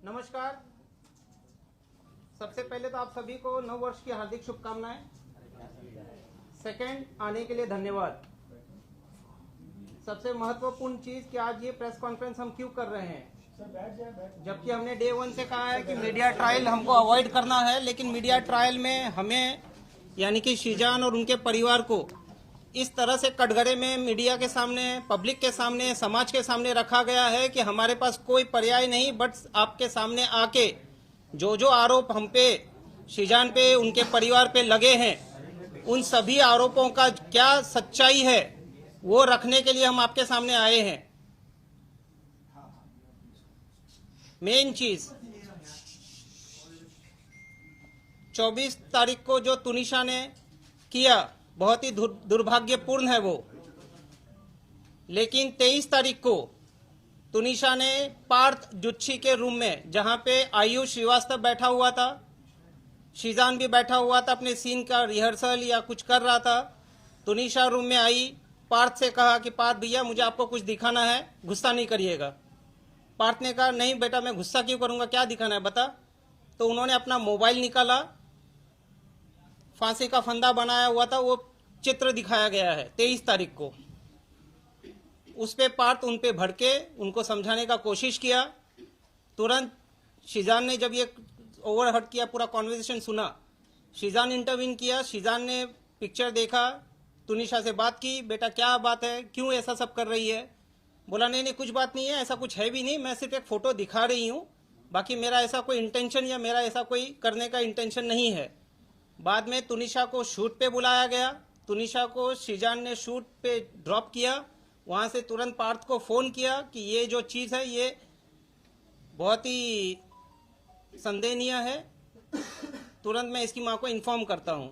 नमस्कार। सबसे पहले तो आप सभी को नव वर्ष की हार्दिक शुभकामनाएं। सेकंड, आने के लिए धन्यवाद। सबसे महत्वपूर्ण चीज कि आज ये प्रेस कॉन्फ्रेंस हम क्यों कर रहे हैं, जबकि हमने डे 1 से कहा है कि मीडिया ट्रायल हमको अवॉइड करना है, लेकिन मीडिया ट्रायल में हमें यानी कि शीजान और उनके परिवार को इस तरह से कटघरे में मीडिया के सामने, पब्लिक के सामने, समाज के सामने रखा गया है कि हमारे पास कोई पर्याय नहीं बट आपके सामने आके जो आरोप हम पे, शीजान पे, उनके परिवार पे लगे हैं, उन सभी आरोपों का क्या सच्चाई है वो रखने के लिए हम आपके सामने आए हैं। मेन चीज 24 तारीख को जो तुनिशा ने किया बहुत ही दुर्भाग्यपूर्ण है वो, लेकिन 23 तारीख को तुनिशा ने पार्थ जुच्छी के रूम में, जहां पे आयुष श्रीवास्तव बैठा हुआ था, शीजान भी बैठा हुआ था, अपने सीन का रिहर्सल या कुछ कर रहा था, तुनिशा रूम में आई, पार्थ से कहा कि पार्थ भैया मुझे आपको कुछ दिखाना है, गुस्सा नहीं करिएगा। पार्थ ने कहा नहीं बेटा मैं गुस्सा क्यों करूंगा, क्या दिखाना है बता। तो उन्होंने अपना मोबाइल निकाला, फांसी का फंदा बनाया हुआ था, वो चित्र दिखाया गया है 23 तारीख को। उस पे पार्थ उन पे भड़के, उनको समझाने का कोशिश किया। तुरंत शीजान ने जब ये ओवरहर्ड किया, पूरा कॉन्वर्सेशन सुना, शीजान इंटरवीन किया। शीजान ने पिक्चर देखा, तुनिशा से बात की, बेटा क्या बात है, क्यों ऐसा सब कर रही है। बोला नहीं कुछ बात नहीं है, ऐसा कुछ है भी नहीं, मैं सिर्फ एक फोटो दिखा रही हूँ, बाकी मेरा ऐसा कोई इंटेंशन या मेरा ऐसा कोई करने का इंटेंशन नहीं है। बाद में तुनिशा को शूट पे बुलाया गया, तुनिशा को शीजान ने शूट पे ड्रॉप किया। वहां से तुरंत पार्थ को फोन किया कि ये जो चीज है ये बहुत ही संदेहनीय है, तुरंत मैं इसकी मां को इन्फॉर्म करता हूं।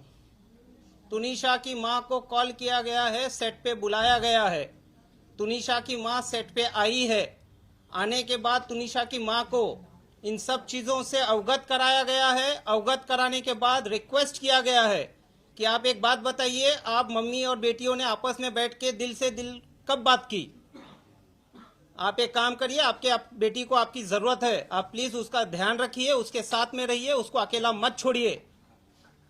तुनिशा की मां को कॉल किया गया है, सेट पे बुलाया गया है, तुनिशा की मां सेट पे आई है। आने के बाद तुनिशा की मां को इन सब चीजों से अवगत कराया गया है। अवगत कराने के बाद रिक्वेस्ट किया गया है कि आप एक बात बताइए, आप मम्मी और बेटियों ने आपस में बैठ के दिल से दिल कब बात की। आप एक काम करिए, आपके बेटी को आपकी जरूरत है, आप प्लीज उसका ध्यान रखिए, उसके साथ में रहिए, उसको अकेला मत छोड़िए।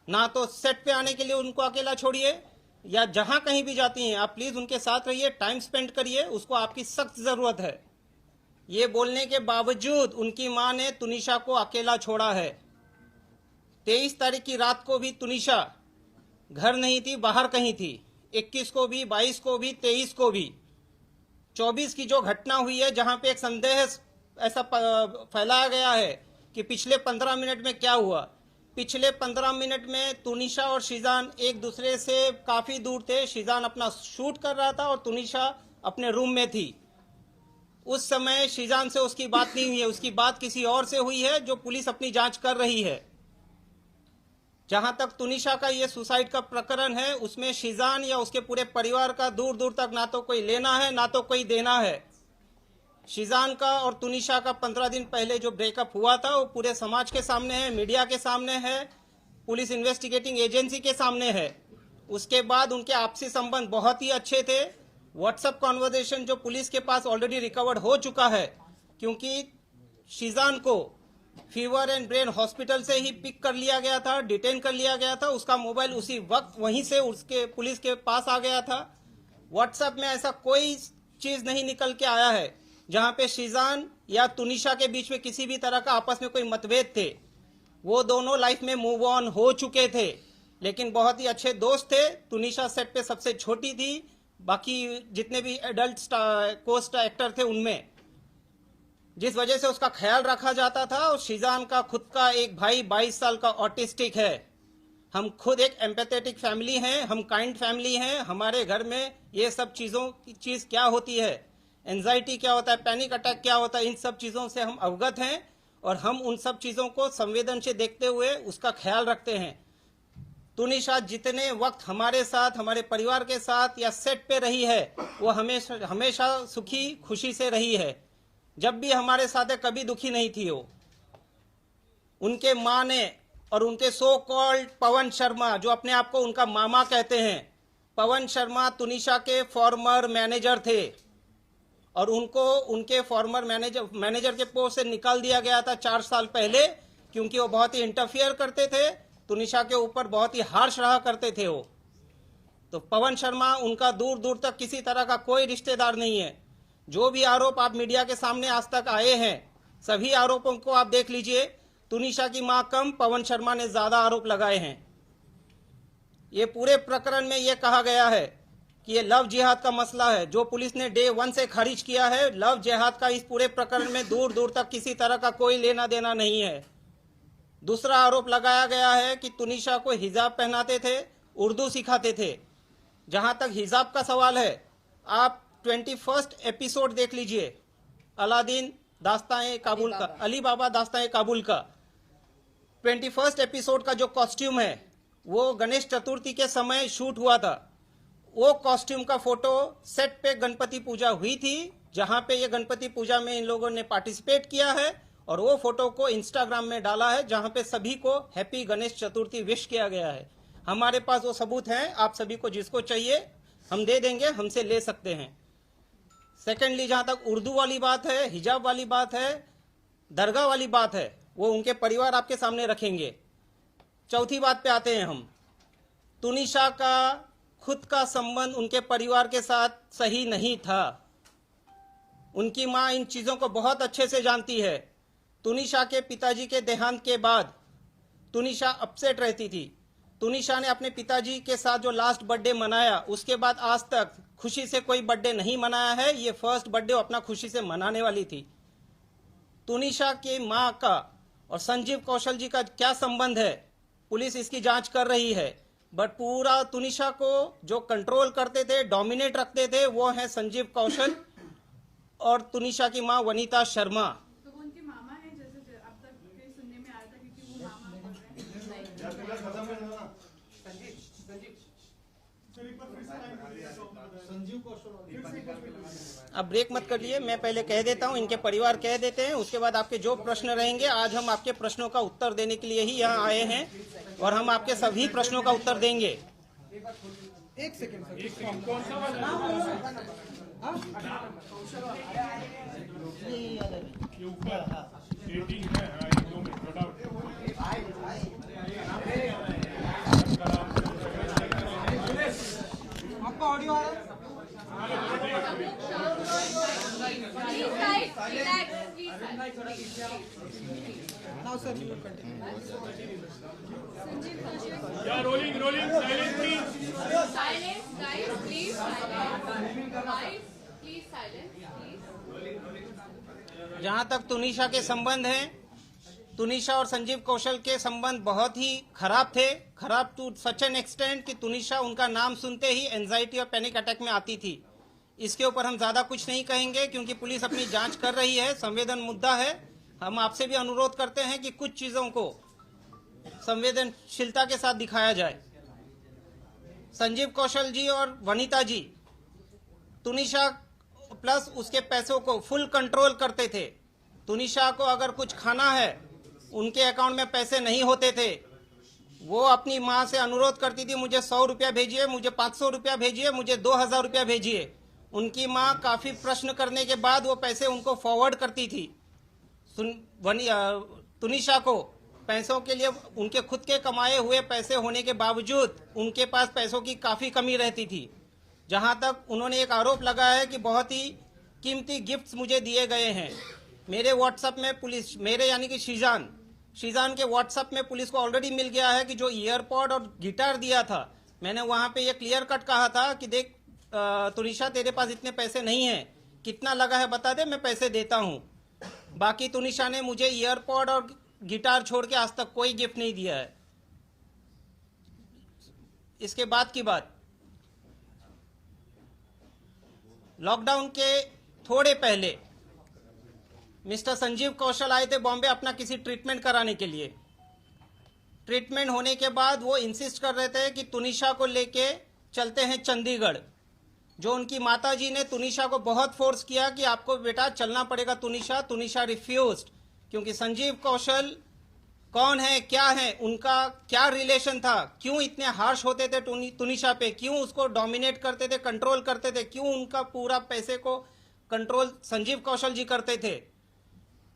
ना तो सेट पे आने के लिए उनको अकेला छोड़िए, या जहां कहीं भी जाती हैं आप प्लीज उनके साथ रहिए, टाइम स्पेंड करिए, उसको आपकी सख्त जरूरत है। ये बोलने के बावजूद उनकी मां ने तुनिशा को अकेला छोड़ा है। 23 तारीख की रात को भी तुनिशा घर नहीं थी, बाहर कहीं थी। 21 को भी, 22 को भी, 23 को भी। 24 की जो घटना हुई है, जहां पे एक संदेह ऐसा फैलाया गया है कि पिछले 15 मिनट में क्या हुआ। पिछले 15 मिनट में तुनिशा और शीजान एक दूसरे से काफी दूर थे। शीजान अपना शूट कर रहा था और तुनिशा अपने रूम में थी। उस समय शीजान से उसकी बात नहीं हुई है, उसकी बात किसी और से हुई है, जो पुलिस अपनी जांच कर रही है। जहां तक तुनिशा का ये सुसाइड का प्रकरण है, उसमें शीजान या उसके पूरे परिवार का दूर दूर तक ना तो कोई लेना है ना तो कोई देना है। शीजान का और तुनिशा का 15 दिन पहले जो ब्रेकअप हुआ था वो पूरे समाज के सामने है, मीडिया के सामने है, पुलिस इन्वेस्टिगेटिंग एजेंसी के सामने है। उसके बाद उनके आपसी संबंध बहुत ही अच्छे थे। व्हाट्सएप कॉन्वर्सेशन जो पुलिस के पास ऑलरेडी रिकवर्ड हो चुका है, क्योंकि शीजान को फीवर एंड ब्रेन हॉस्पिटल से ही पिक कर लिया गया था, डिटेन कर लिया गया था, उसका मोबाइल उसी वक्त वहीं से उसके पुलिस के पास आ गया था। व्हाट्सएप में ऐसा कोई चीज नहीं निकल के आया है जहां पे शीजान या तुनिशा के बीच में किसी भी तरह का आपस में कोई मतभेद थे। वो दोनों लाइफ में मूव ऑन हो चुके थे, लेकिन बहुत ही अच्छे दोस्त थे। तुनिशा सेट पे सबसे छोटी थी, बाकी जितने भी एडल्ट को स्टार एक्टर थे उनमें, जिस वजह से उसका ख्याल रखा जाता था। और शीजान का खुद का एक भाई 22 साल का ऑटिस्टिक है। हम खुद एक एम्पैथेटिक फैमिली हैं, हम काइंड फैमिली हैं। हमारे घर में ये सब चीजों की चीज क्या होती है, एंजाइटी क्या होता है, पैनिक अटैक क्या होता है, इन सब चीजों से हम अवगत हैं और हम उन सब चीजों को संवेदन से देखते हुए उसका ख्याल रखते हैं। तुनिशा जितने वक्त हमारे साथ, हमारे परिवार के साथ या सेट पे रही है, वो हमेशा सुखी खुशी से रही है। जब भी हमारे साथ है, कभी दुखी नहीं थी वो। उनके माँ ने और उनके सो कॉल्ड पवन शर्मा, जो अपने आप को उनका मामा कहते हैं, पवन शर्मा तुनिशा के फॉर्मर मैनेजर थे। और उनको उनके फॉर्मर मैनेजर के पोस्ट से निकाल दिया गया था 4 साल पहले, क्योंकि वो बहुत ही इंटरफियर करते थे, तुनिशा के ऊपर बहुत ही हार्श रहा करते थे वो। तो पवन शर्मा उनका दूर दूर तक किसी तरह का कोई रिश्तेदार नहीं है। जो भी आरोप आप मीडिया के सामने आज तक आए हैं, सभी आरोपों को आप देख लीजिए। तुनिशा की मां कम, पवन शर्मा ने ज्यादा आरोप लगाए हैं। ये पूरे प्रकरण में ये कहा गया है कि ये लव जिहाद का मसला है, जो पुलिस ने डे 1 से खारिज किया है। लव जिहाद का इस पूरे प्रकरण में दूर दूर तक किसी तरह का कोई लेना देना नहीं है। दूसरा आरोप लगाया गया है कि तुनिशा को हिजाब पहनाते थे, उर्दू सिखाते थे। जहां तक हिजाब का सवाल है, आप 21st एपिसोड देख लीजिए, अलादीन दास्तान काबुल का, अली बाबा दास्तान काबुल का 21st एपिसोड का जो कॉस्ट्यूम है वो गणेश चतुर्थी के समय शूट हुआ था। वो कॉस्ट्यूम का फोटो सेट पे गणपति पूजा हुई थी, जहां पे ये गणपति पूजा में इन लोगों ने पार्टिसिपेट किया है, और वो फोटो को इंस्टाग्राम में डाला है, जहां पे सभी को हैप्पी गणेश चतुर्थी विश किया गया है। हमारे पास वो सबूत हैं, आप सभी को जिसको चाहिए हम दे देंगे, हमसे ले सकते हैं। सेकेंडली, जहां तक उर्दू वाली बात है, हिजाब वाली बात है, दरगाह वाली बात है, वो उनके परिवार आपके सामने रखेंगे। चौथी बात पे आते हैं हम। तुनिशा का खुद का संबंध उनके परिवार के साथ सही नहीं था। उनकी मां इन चीजों को बहुत अच्छे से जानती है। तुनिशा के पिताजी के देहांत के बाद तुनिशा अपसेट रहती थी। तुनिशा ने अपने पिताजी के साथ जो लास्ट बर्थडे मनाया, उसके बाद आज तक खुशी से कोई बर्थडे नहीं मनाया है। ये फर्स्ट बर्थडे अपना खुशी से मनाने वाली थी। तुनिशा की मां का और संजीव कौशल जी का क्या संबंध है, पुलिस इसकी जांच कर रही है। बट पूरा तुनिशा को जो कंट्रोल करते थे, डोमिनेट रखते थे, वो है संजीव कौशल और तुनिशा की मां वनीता शर्मा। तो वो उनके मामा हैं, जैसे अब तक कहीं सुनने में आया था, क्योंकि वो मामा बोल रहे हैं। अब ब्रेक मत करिए, मैं पहले कह देता हूं, इनके परिवार कह देते हैं, उसके बाद आपके जो प्रश्न रहेंगे, आज हम आपके प्रश्नों का उत्तर देने के लिए ही यहाँ आए हैं, और हम आपके सभी प्रश्नों का उत्तर देंगे। एक सेकंड आपका ऑडियो आ रहा है? Now sir, you will continue. Yeah, rolling, silence please. Silence, guys, please silence. Guys, please silence, please. जहां तक तुनिशा के संबंध हैं, तुनिशा और संजीव कौशल के संबंध बहुत ही खराब थे। खराब टू सच एन एक्सटेंट कि तुनिशा उनका नाम सुनते ही एंजाइटी और पैनिक अटैक में आती थी। इसके ऊपर हम ज्यादा कुछ नहीं कहेंगे, क्योंकि पुलिस अपनी जांच कर रही है, संवेदन मुद्दा है। हम आपसे भी अनुरोध करते हैं कि कुछ चीजों को संवेदनशीलता के साथ दिखाया जाए। संजीव कौशल जी और वनीता जी तुनिशा प्लस उसके पैसों को फुल कंट्रोल करते थे। तुनिशा को अगर कुछ खाना है, उनके अकाउंट में पैसे नहीं होते थे, वो अपनी माँ से अनुरोध करती थी, मुझे 100 रुपया भेजिए, मुझे 500 रुपया भेजिए, मुझे 2000 रुपया भेजिए। उनकी माँ काफी प्रश्न करने के बाद वो पैसे उनको फॉरवर्ड करती थी। तुनिशा को पैसों के लिए उनके खुद के कमाए हुए पैसे होने के बावजूद उनके पास पैसों की काफी कमी रहती थी। जहां तक उन्होंने एक आरोप लगाया है कि बहुत ही कीमती गिफ्ट्स मुझे दिए गए हैं। मेरे व्हाट्सएप में पुलिस, मेरे यानी कि शीजान के व्हाट्सएप में पुलिस को ऑलरेडी मिल गया है कि जो ईयरपॉड और गिटार दिया था, मैंने वहां पे ये क्लियर कट कहा था कि देख तुनिशा, तेरे पास इतने पैसे नहीं हैं, कितना लगा है बता दे, मैं पैसे देता हूं। बाकी तुनिशा ने मुझे ईयरपॉड और गिटार छोड़ के आज तक कोई गिफ्ट नहीं दिया है। इसके बाद की बात, लॉकडाउन के थोड़े पहले मिस्टर संजीव कौशल आए थे बॉम्बे अपना किसी ट्रीटमेंट कराने के लिए। ट्रीटमेंट होने के बाद वो इंसिस्ट कर रहे थे कि तुनिशा को लेके चलते हैं चंडीगढ़। जो उनकी माताजी ने तुनिशा को बहुत फोर्स किया कि आपको बेटा चलना पड़ेगा तुनिशा। तुनिशा रिफ्यूज्ड, क्योंकि संजीव कौशल कौन है, क्या है, उनका क्या रिलेशन था, क्यों इतने हार्श होते थे तुनिशा पे, क्यों उसको डोमिनेट करते थे, कंट्रोल करते थे, क्यों उनका पूरा पैसे को कंट्रोल संजीव कौशल जी करते थे।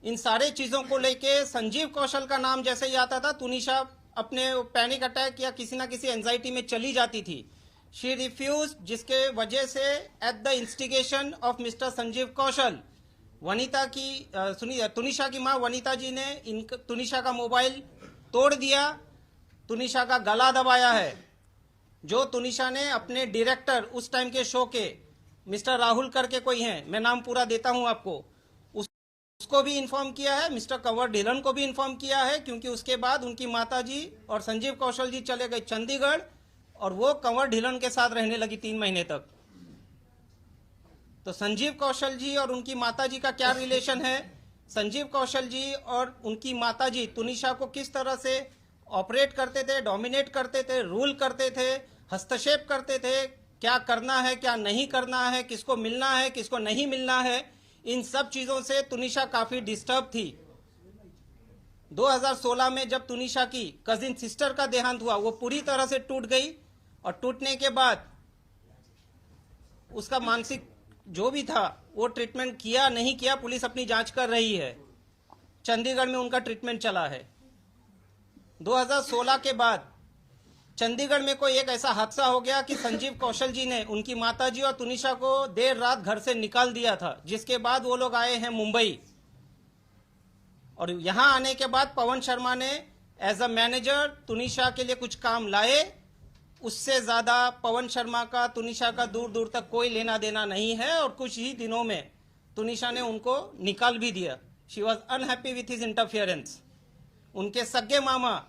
इन सारे चीजों को लेके संजीव कौशल का नाम जैसे ही आता था, तुनिशा अपने पैनिक अटैक या किसी ना किसी एंजाइटी में चली जाती थी। शी रिफ्यूज, जिसके वजह से at the instigation of Mr Sanjeev Kaushal, Vanita की सुनिए, तुनिशा की मां वनिता जी ने तुनिशा का मोबाइल तोड़ दिया, तुनिशा का गला दबाया है। जो तुनिशा ने अपने डायरेक्टर उस टाइम के शो के मिस्टर राहुल करके कोई हैं, मैं नाम पूरा देता हूं आपको, उसको भी इन्फॉर्म किया है, मिस्टर कंवर ढिलन को भी इन्फॉर्म किया है, क्योंकि उसके बाद उनकी माताजी और संजीव कौशल जी चले गए चंडीगढ़ और वो कंवर ढिलन के साथ रहने लगी 3 महीने तक। तो संजीव कौशल जी और उनकी माताजी का क्या रिलेशन है, संजीव कौशल जी और उनकी माताजी तुनिशा को किस तरह से ऑपरेट करते थे, डोमिनेट करते थे, रूल करते थे, हस्तक्षेप करते थे, क्या करना है क्या नहीं करना है, किसको मिलना है किसको नहीं मिलना है, इन सब चीजों से तुनिशा काफी डिस्टर्ब थी। 2016 में जब तुनिशा की कजिन सिस्टर का देहांत हुआ, वो पूरी तरह से टूट गई और टूटने के बाद उसका मानसिक जो भी था वो ट्रीटमेंट किया नहीं किया, पुलिस अपनी जांच कर रही है। चंडीगढ़ में उनका ट्रीटमेंट चला है। 2016 के बाद चंडीगढ़ में कोई एक ऐसा हादसा हो गया कि संजीव कौशल जी ने उनकी माताजी और तुनिशा को देर रात घर से निकाल दिया था, जिसके बाद वो लोग आए हैं मुंबई। और यहां आने के बाद पवन शर्मा ने एज अ मैनेजर तुनिशा के लिए कुछ काम लाए। उससे ज्यादा पवन शर्मा का तुनिशा का दूर दूर तक कोई लेना देना नहीं है, और कुछ ही दिनों में तुनिशा ने उनको निकाल भी दिया। She was unhappy with his interference. उनके सगे मामा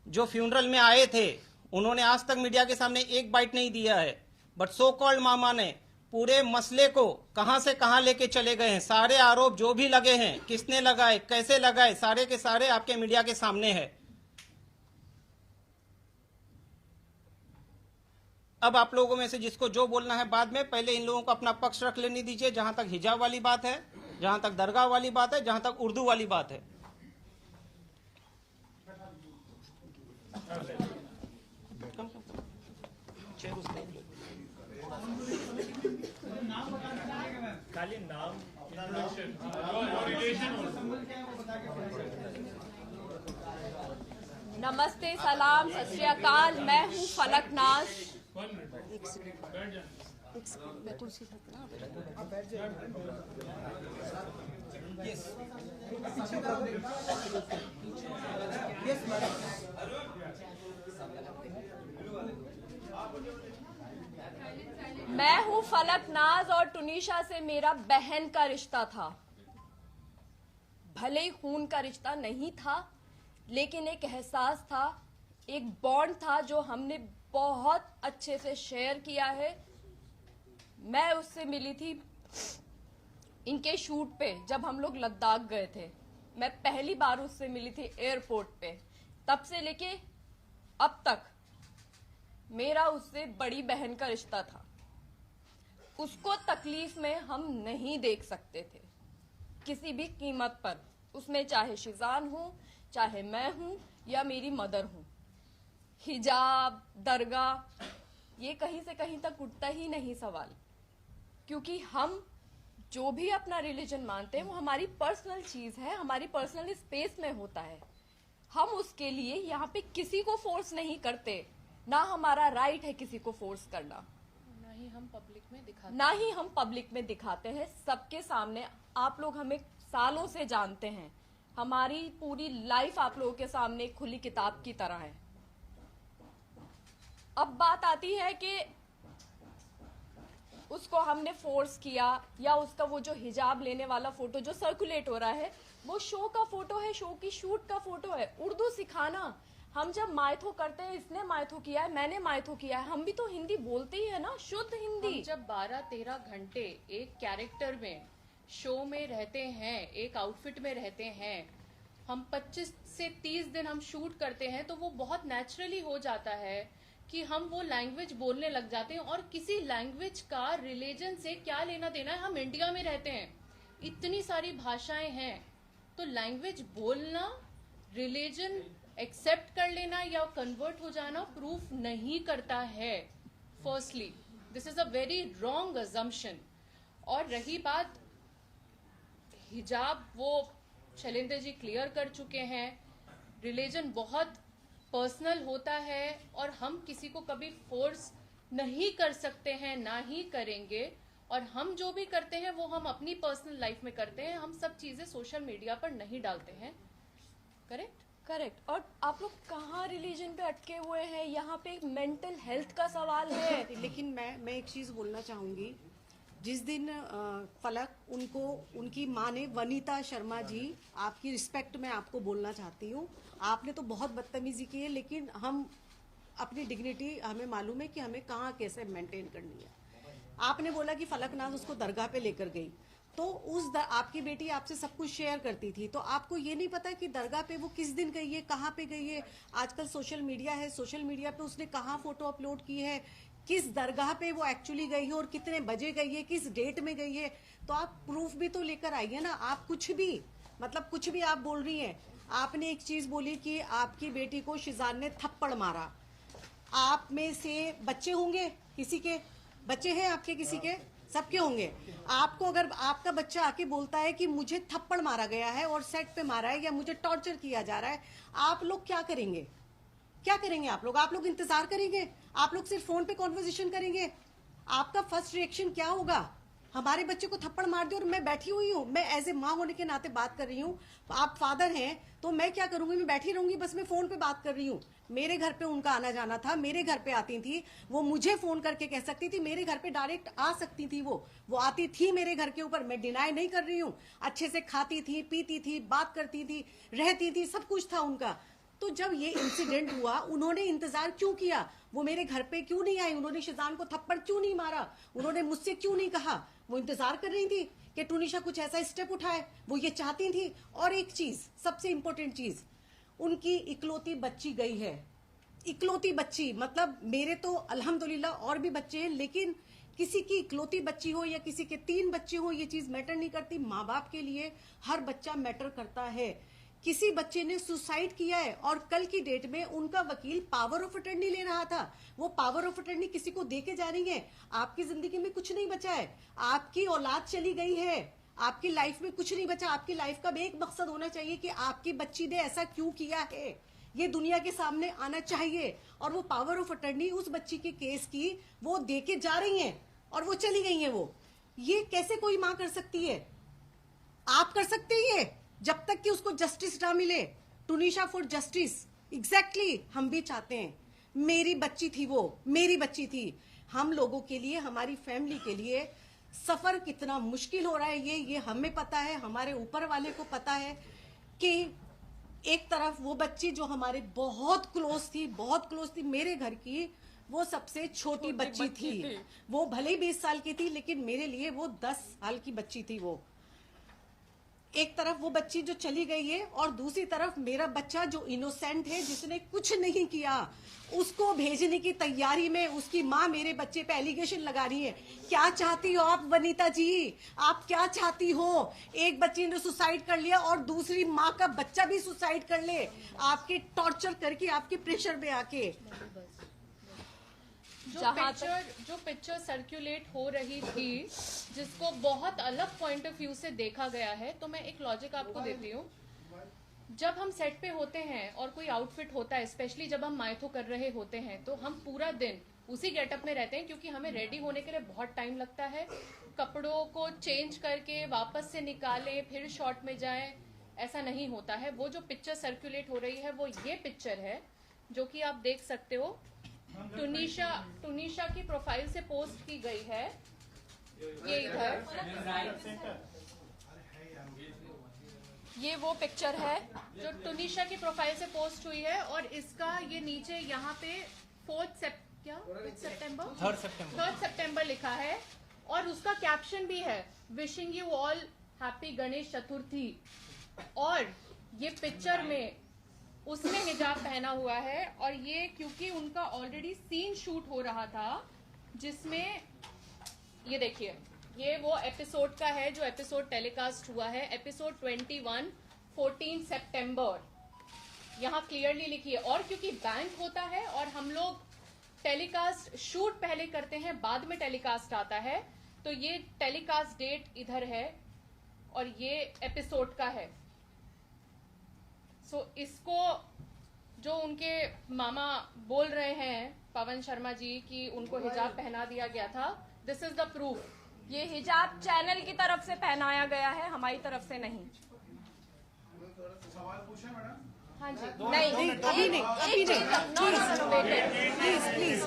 जो फ्यूनरल में आए थे, उन्होंने आज तक मीडिया के सामने एक बाइट नहीं दिया है, बट सो कॉल्ड मामा ने पूरे मसले को कहां से कहां लेके चले गए हैं। सारे आरोप जो भी लगे हैं, किसने लगाए, कैसे लगाए, सारे के सारे आपके मीडिया के सामने है। अब आप लोगों में से जिसको जो बोलना है बाद में, पहले इन लोगों को अपना पक्ष रख लेने दीजिए। जहां तक हिजाब वाली बात है, जहां तक दरगाह वाली बात है, जहां तक उर्दू वाली बात है। खाली नाम, इंट्रोडक्शन, your relation also. नमस्ते, सलाम, सत श्री अकाल। मैं हूँ फलक नाज। 1 मिनट बैठ जाना। मैं कुर्सी मैं हूँ फलक नाज और तुनिशा से मेरा बहन का रिश्ता था। भले ही खून का रिश्ता नहीं था, लेकिन एक एहसास था, एक बॉन्ड था जो हमने बहुत अच्छे से शेयर किया है। मैं उससे मिली थी इनके शूट पे, जब हम लोग लद्दाख गए थे। मैं पहली बार उससे मिली थी एयरपोर्ट पे। तब से लेके अब तक मेरा उससे बड़ी बहन का रिश्ता था। उसको तकलीफ में हम नहीं देख सकते थे किसी भी कीमत पर, उसमें चाहे शिजान हो, चाहे मैं हूं या मेरी मदर हूं। हिजाब, दरगाह, ये कहीं से कहीं तक उठता ही नहीं सवाल, क्योंकि हम जो भी अपना रिलीजन मानते हैं वो हमारी पर्सनल चीज है, हमारी पर्सनल स्पेस में होता है। हम उसके लिए यहाँ पे किसी को फोर्स नहीं करते, ना हमारा राइट है किसी को फोर्स करना, ना ही हम पब्लिक में दिखाते हैं सबके सामने। आप लोग हमें सालों से जानते हैं, हमारी पूरी लाइफ आप लोगों के सामने एक खुली किताब की तरह है। अब बात आती है कि उसको हमने फोर्स किया, या उसका वो जो हिजाब लेने वाला फोटो जो सर्कुलेट हो रहा है वो शो का फोटो है, शो की शूट का फोटो है। उर्दू सिखाना, हम जब मायथो करते हैं, इसने मायथो किया है, मैंने मायथो किया है, हम भी तो हिंदी बोलते ही है ना, शुद्ध हिंदी। हम जब 12-13 घंटे एक कैरेक्टर में शो में रहते हैं, एक आउटफिट में रहते हैं, हम 25 से 30 दिन हम शूट करते हैं, तो वो बहुत नेचुरली हो जाता है कि हम वो लैंग्वेज बोलने लग जाते हैं। और किसी लैंग्वेज का रिलीजन से क्या लेना देना है? हम इंडिया में रहते हैं, इतनी सारी भाषाएं हैं, तो लैंग्वेज बोलना, रिलीजन एक्सेप्ट कर लेना या कन्वर्ट हो जाना प्रूफ नहीं करता है। Firstly this is a very wrong assumption. और रही बात हिजाब, वो शैलेंद्र जी क्लियर कर चुके हैं। रिलीजन बहुत पर्सनल होता है और हम किसी को कभी फोर्स नहीं कर सकते हैं, ना ही करेंगे। और हम जो भी करते हैं वो हम अपनी पर्सनल लाइफ में करते हैं, हम सब चीजें सोशल मीडिया पर नहीं डालते हैं। करेक्ट? करेक्ट। और आप लोग कहाँ रिलीजन पे अटके हुए हैं? यहाँ पे एक मेंटल हेल्थ का सवाल है। लेकिन मैं एक चीज बोलना चाहूंगी। जिस दिन फलक उनको, उनकी माँ ने, वनीता शर्मा जी, आपकी रिस्पेक्ट में आपको बोलना चाहती हूँ, आपने तो बहुत बदतमीजी की है, लेकिन हम अपनी डिग्निटी, हमें मालूम है कि हमें कहाँ कैसे मेंटेन करनी है। आपने बोला कि फलकनाज उसको दरगाह पे लेकर गई, तो आपकी बेटी आपसे सब कुछ शेयर करती थी, तो आपको ये नहीं पता कि दरगाह पे वो किस दिन गई है, कहाँ पे गई है। आजकल सोशल मीडिया है, सोशल मीडिया पे उसने कहाँ फोटो अपलोड की है, किस दरगाह पे वो एक्चुअली गई है और कितने बजे गई है, किस डेट में गई है, तो आप प्रूफ भी तो लेकर आइए ना। आप कुछ भी, मतलब कुछ भी आप बोल रही हैं। आपने एक चीज बोली कि आपकी बेटी को शिजान ने थप्पड़ मारा। आप में से बच्चे होंगे, किसी के बच्चे हैं आपके, किसी के, सबके होंगे। आपको अगर आपका बच्चा आके बोलता है कि मुझे थप्पड़ मारा गया है और सेट पे मारा है या मुझे टॉर्चर किया जा रहा है, आप लोग क्या करेंगे? क्या करेंगे आप लोग? आप लोग इंतजार करेंगे? आप लोग सिर्फ फोन पे कॉन्वर्सेशन करेंगे? आपका फर्स्ट रिएक्शन क्या होगा? हमारे बच्चे को थप्पड़ मार दे और मैं बैठी हुई हूँ, मैं एज ए माँ होने के नाते बात कर रही हूँ, आप फादर हैं, तो मैं क्या करूंगी? मैं बैठी रहूंगी, बस मैं फोन पे बात कर रही हूँ। मेरे घर पे उनका आना जाना था, मेरे घर पे आती थी, वो मुझे फोन करके कह सकती थी, मेरे घर पे डायरेक्ट आ सकती थी, वो आती थी मेरे घर के ऊपर, मैं डिनाई नहीं कर रही हूँ। अच्छे से खाती थी, पीती थी, बात करती थी, रहती थी, सब कुछ था उनका। तो जब ये इंसिडेंट हुआ, उन्होंने इंतजार क्यों किया? वो मेरे घर पे क्यों नहीं आई? उन्होंने शिजान को थप्पड़ क्यों नहीं मारा? उन्होंने मुझसे क्यों नहीं कहा? वो इंतजार कर रही थी कि टुनिशा कुछ ऐसा स्टेप उठाए, वो ये चाहती थी। और एक चीज, सबसे इंपॉर्टेंट चीज, उनकी इकलौती बच्ची गई है। इकलौती बच्ची, मतलब मेरे तो अल्हम्दुलिल्लाह और भी बच्चे हैं, लेकिन किसी की इकलौती बच्ची हो या किसी के 3 बच्चे हो, ये चीज मैटर नहीं करती। माँ बाप के लिए हर बच्चा मैटर करता है। किसी बच्चे ने सुसाइड किया है और कल की डेट में उनका वकील पावर ऑफ अटर्नी ले रहा था, वो पावर ऑफ अटर्नी किसी को दे के जा रही है। आपकी जिंदगी में कुछ नहीं बचा है, आपकी औलाद चली गई है, आपकी लाइफ में कुछ नहीं बचा। आपकी लाइफ का भी एक मकसद होना चाहिए कि आपकी बच्ची ने ऐसा क्यों किया है, ये दुनिया के सामने आना चाहिए। और वो पावर ऑफ अटर्नी उस बच्ची के केस की वो दे के जा रही हैं और वो चली गई हैं। वो ये कैसे कोई माँ कर सकती है? आप कर सकते हैं ये, जब तक कि उसको जस्टिस ना मिले। टुनिशा फॉर जस्टिस, एग्जैक्टली हम भी चाहते हैं। मेरी बच्ची थी, वो मेरी बच्ची थी। हम लोगों के लिए, हमारी फैमिली के लिए सफर कितना मुश्किल हो रहा है ये हमें पता है, हमारे ऊपर वाले को पता है कि एक तरफ वो बच्ची जो हमारे बहुत क्लोज थी मेरे घर की, वो सबसे छोटी बच्ची थी। वो भले ही 20 साल की थी, लेकिन मेरे लिए वो 10 साल की बच्ची थी। वो एक तरफ वो बच्ची जो चली गई है और दूसरी तरफ मेरा बच्चा जो इनोसेंट है, जिसने कुछ नहीं किया, उसको भेजने की तैयारी में उसकी माँ मेरे बच्चे पे एलिगेशन लगा रही है। क्या चाहती हो आप वनीता जी? आप क्या चाहती हो? एक बच्ची ने सुसाइड कर लिया और दूसरी माँ का बच्चा भी सुसाइड कर ले, आपके टॉर्चर करके, आपके प्रेशर में आके। जो पिक्चर सर्कुलेट हो रही थी, जिसको बहुत अलग पॉइंट ऑफ व्यू से देखा गया है, तो मैं एक लॉजिक आपको देती हूँ। जब हम सेट पे होते हैं और कोई आउटफिट होता है, स्पेशली जब हम माइथो कर रहे होते हैं, तो हम पूरा दिन उसी गेटअप में रहते हैं, क्योंकि हमें रेडी होने के लिए बहुत टाइम लगता है। कपड़ों को चेंज करके वापस से निकालें, फिर शॉट में जाएं, ऐसा नहीं होता है। वो जो पिक्चर सर्कुलेट हो रही है वो ये पिक्चर है, जो कि आप देख सकते हो। टुनिशा की प्रोफाइल से पोस्ट की गई है, ये इधर, ये वो पिक्चर है जो टुनिशा की प्रोफाइल से पोस्ट हुई है। और इसका ये नीचे यहाँ पे 3 सितंबर लिखा है और उसका कैप्शन भी है, wishing you all happy Ganesh Chaturthi. और ये पिक्चर में उसने हिजाब पहना हुआ है, और ये क्योंकि उनका ऑलरेडी सीन शूट हो रहा था, जिसमें ये देखिए, ये वो एपिसोड का है जो एपिसोड टेलीकास्ट हुआ है, एपिसोड 21 14 सितंबर, यहाँ क्लियरली लिखी है। और क्योंकि बैंक होता है और हम लोग टेलीकास्ट शूट पहले करते हैं, बाद में टेलीकास्ट आता है, तो ये टेलीकास्ट डेट इधर है और ये एपिसोड का है। सो इसको जो उनके मामा बोल रहे हैं पवन शर्मा जी कि उनको हिजाब पहना दिया गया था, दिस इज द प्रूफ। ये हिजाब चैनल की तरफ से पहनाया गया है, हमारी तरफ से नहीं। हाँ जी, नहीं, अभी नहीं, अभी नहीं। Please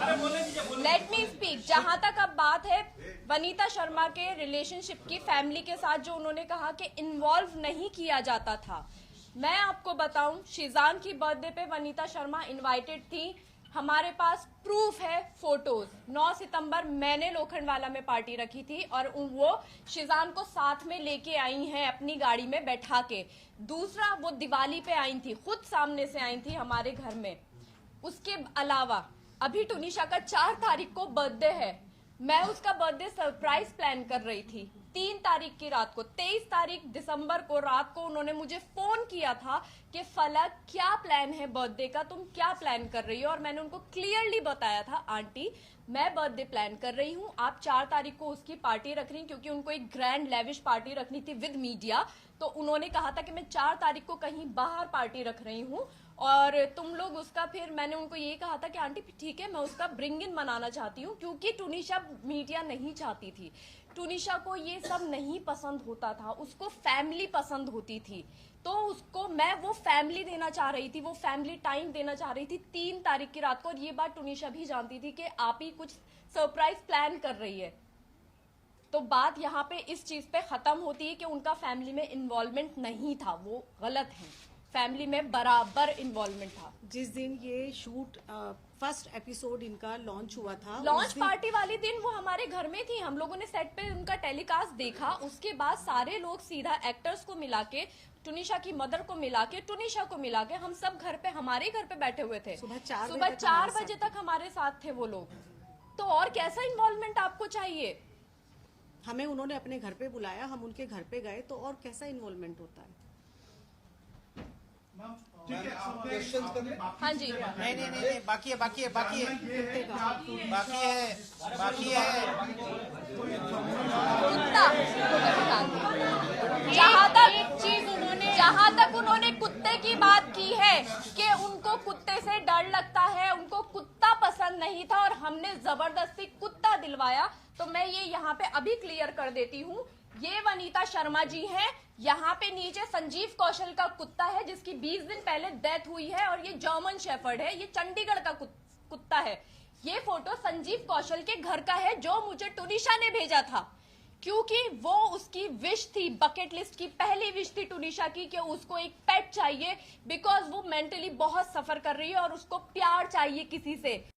let me speak. जहां तक अब बात है वनीता शर्मा के रिलेशनशिप की, फैमिली के साथ जो उन्होंने कहा कि इन्वॉल्व नहीं किया जाता था, मैं आपको बताऊं शीजान की बर्थडे पे वनीता शर्मा इनवाइटेड थी। हमारे पास प्रूफ है, फोटोज। 9 सितंबर मैंने लोखंडवाला में पार्टी रखी थी और वो शीजान को साथ में लेके आई हैं अपनी गाड़ी में बैठा के। दूसरा, वो दिवाली पे आई थी, खुद सामने से आई थी हमारे घर में। उसके अलावा अभी टुनिशा का 4 तारीख को बर्थडे है, मैं उसका बर्थडे सरप्राइज प्लान कर रही थी। 3 तारीख की रात को, 23 तारीख दिसंबर को रात को उन्होंने मुझे फोन किया था कि फलक क्या प्लान है बर्थडे का, तुम क्या प्लान कर रही हो? और मैंने उनको क्लियरली बताया था, आंटी मैं बर्थडे प्लान कर रही हूँ, आप 4 तारीख को उसकी पार्टी रख रही हैं, क्योंकि उनको एक ग्रैंड लेविश पार्टी रखनी थी विद मीडिया। तो उन्होंने कहा था कि मैं 4 तारीख को कहीं बाहर पार्टी रख रही हूँ और तुम लोग उसका, फिर मैंने उनको ये कहा था कि आंटी ठीक है, मैं उसका ब्रिंग इन मनाना चाहती हूँ, क्योंकि टुनिशा मीडिया नहीं चाहती थी। टुनिशा को ये सब नहीं पसंद होता था, उसको फैमिली पसंद होती थी। तो उसको मैं वो फैमिली देना चाह रही थी, वो फैमिली टाइम देना चाह रही थी 3 तारीख की रात को। और ये बात टुनिशा भी जानती थी कि आप ही कुछ सरप्राइज प्लान कर रही है। तो बात यहाँ पे इस चीज पे खत्म होती है कि उनका फैमिली में इन्वॉल्वमेंट नहीं था, वो गलत है। फैमिली में बराबर इन्वॉल्वमेंट था। जिस दिन ये शूट फर्स्ट एपिसोड इनका लॉन्च हुआ था, लॉन्च उस दिन- पार्टी वाले दिन वो हमारे घर में थी, हम लोगों ने सेट पे उनका टेलीकास्ट देखा। उसके बाद सारे लोग सीधा एक्टर्स को मिला के, टुनिशा की मदर को मिला के, टुनिशा को मिला के, हम सब घर पे, हमारे घर पे बैठे हुए थे। सुबह 4 सुबह बजे तक 4 हमारे बजे साथ तक हमारे साथ थे वो लोग। तो और कैसा इन्वॉल्वमेंट आपको चाहिए? हमें उन्होंने अपने घर पे बुलाया, हम उनके घर पे गए, तो और कैसा इन्वॉल्वमेंट होता है? क्वेश्चंस कर ले। हाँ जी, नहीं, बाकी है, बाकी है, बाकी है, बाकी है, बाकी है। कुत्ता। जहाँ तक उन्होंने कुत्ते की बात की है कि उनको कुत्ते से डर लगता है, उनको कुत्ता पसंद नहीं था और हमने जबरदस्ती कुत्ता दिलवाया, तो मैं ये यहाँ पे अभी क्लियर कर देती हूँ। ये वनीता शर्मा जी हैं, यहाँ पे नीचे संजीव कौशल का कुत्ता है जिसकी 20 दिन पहले डेथ हुई है, और ये जर्मन शेफर्ड है, ये चंडीगढ़ का कुत्ता है। ये फोटो संजीव कौशल के घर का है जो मुझे टुनिशा ने भेजा था, क्योंकि वो उसकी विश थी, बकेट लिस्ट की पहली विश थी टुनिशा की कि उसको एक पेट चाहिए, बिकॉज वो मेंटली बहुत सफर कर रही है और उसको प्यार चाहिए किसी से।